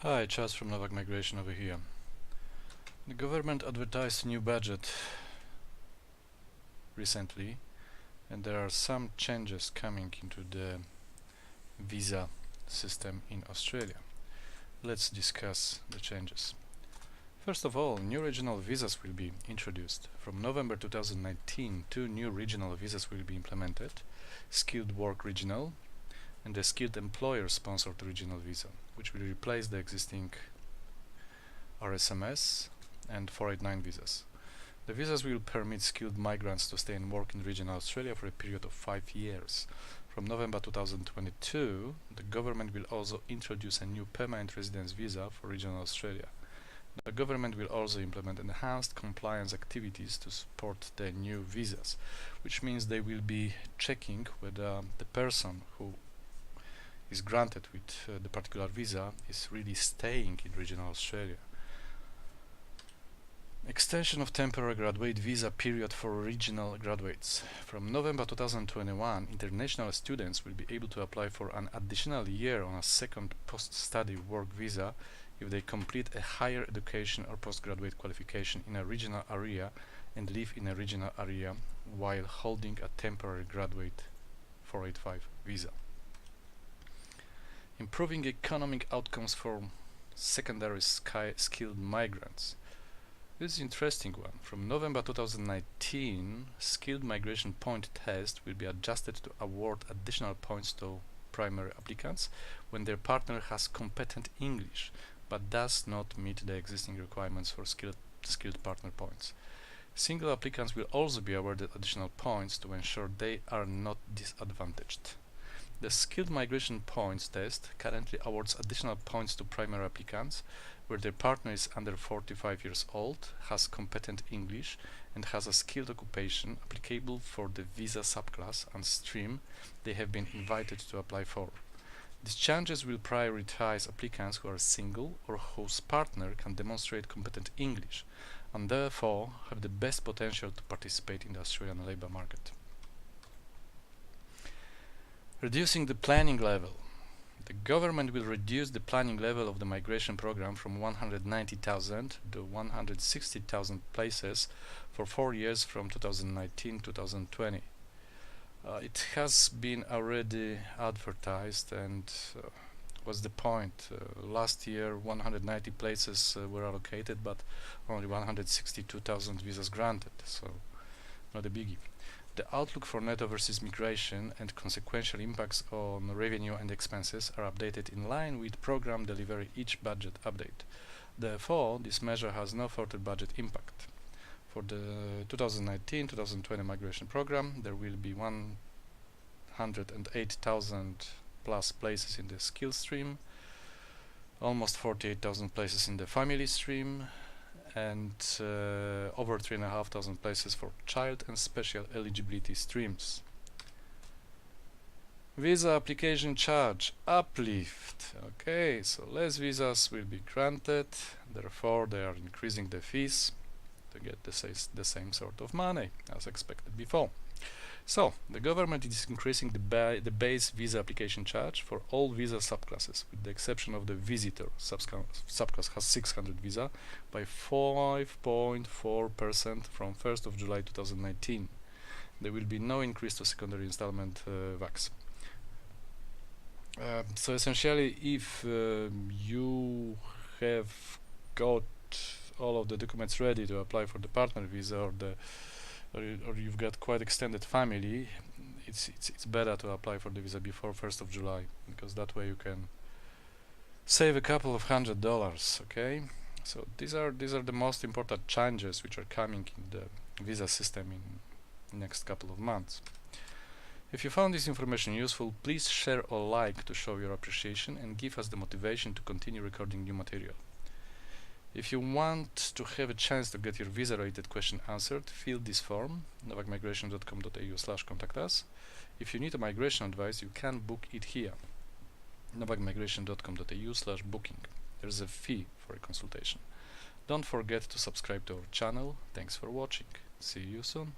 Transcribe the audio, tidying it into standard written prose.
Hi, Charles from Novak Migration over here. The government advertised a new budget recently, and there are some changes coming into the visa system in Australia. Let's discuss the changes. First of all, new regional visas will be introduced. From November 2019, two new regional visas will be implemented: Skilled Work Regional and the Skilled Employer Sponsored Regional Visa, which will replace the existing RSMS and 489 visas. The visas will permit skilled migrants to stay and work in regional Australia for a period of 5 years. From November 2022, the government will also introduce a new permanent residence visa for regional Australia. The government will also implement enhanced compliance activities to support the new visas, which means they will be checking whether the person who is granted with the particular visa is really staying in regional Australia. Extension of temporary graduate visa period for regional graduates. From November 2021, international students will be able to apply for an additional year on a second post-study work visa if they complete a higher education or postgraduate qualification in a regional area and live in a regional area while holding a temporary graduate 485 visa. Improving economic outcomes for secondary skilled migrants. This is an interesting one. From November 2019, skilled migration point test will be adjusted to award additional points to primary applicants when their partner has competent English but does not meet the existing requirements for skilled partner points. Single applicants will also be awarded additional points to ensure they are not disadvantaged. The skilled migration points test currently awards additional points to primary applicants where their partner is under 45 years old, has competent English, and has a skilled occupation applicable for the visa subclass and stream they have been invited to apply for. These changes will prioritize applicants who are single or whose partner can demonstrate competent English and therefore have the best potential to participate in the Australian labour market. Reducing the planning level. The government will reduce the planning level of the migration program from 190,000 to 160,000 places for 4 years from 2019-2020. It has been already advertised, and what's the point? Last year 190 places were allocated, but only 162,000 visas granted, so not a biggie. The outlook for net overseas migration and consequential impacts on revenue and expenses are updated in line with program delivery each budget update. Therefore, this measure has no further budget impact. For the 2019-2020 migration program, there will be 108,000 plus places in the skill stream, almost 48,000 places in the family stream, and over 3,500 places for child and special eligibility streams. Visa application charge uplift. Okay, so less visas will be granted, therefore they are increasing the fees to get the same sort of money as expected before. So the government is increasing the base visa application charge for all visa subclasses, with the exception of the visitor subclass has 600 visa, by 5.4% from 1st of July 2019. There will be no increase to secondary installment VACs. So essentially, if you have got all of the documents ready to apply for the partner visa, or you've got quite extended family, it's better to apply for the visa before 1st of July, because that way you can save a couple of $100. Okay, so these are the most important changes which are coming in the visa system in the next couple of months. If you found this information useful, please share or like to show your appreciation and give us the motivation to continue recording new material. If you want to have a chance to get your visa-related question answered, fill this form, novakmigration.com.au/contact us. If you need a migration advice, you can book it here, novakmigration.com.au/booking. There's a fee for a consultation. Don't forget to subscribe to our channel. Thanks for watching. See you soon.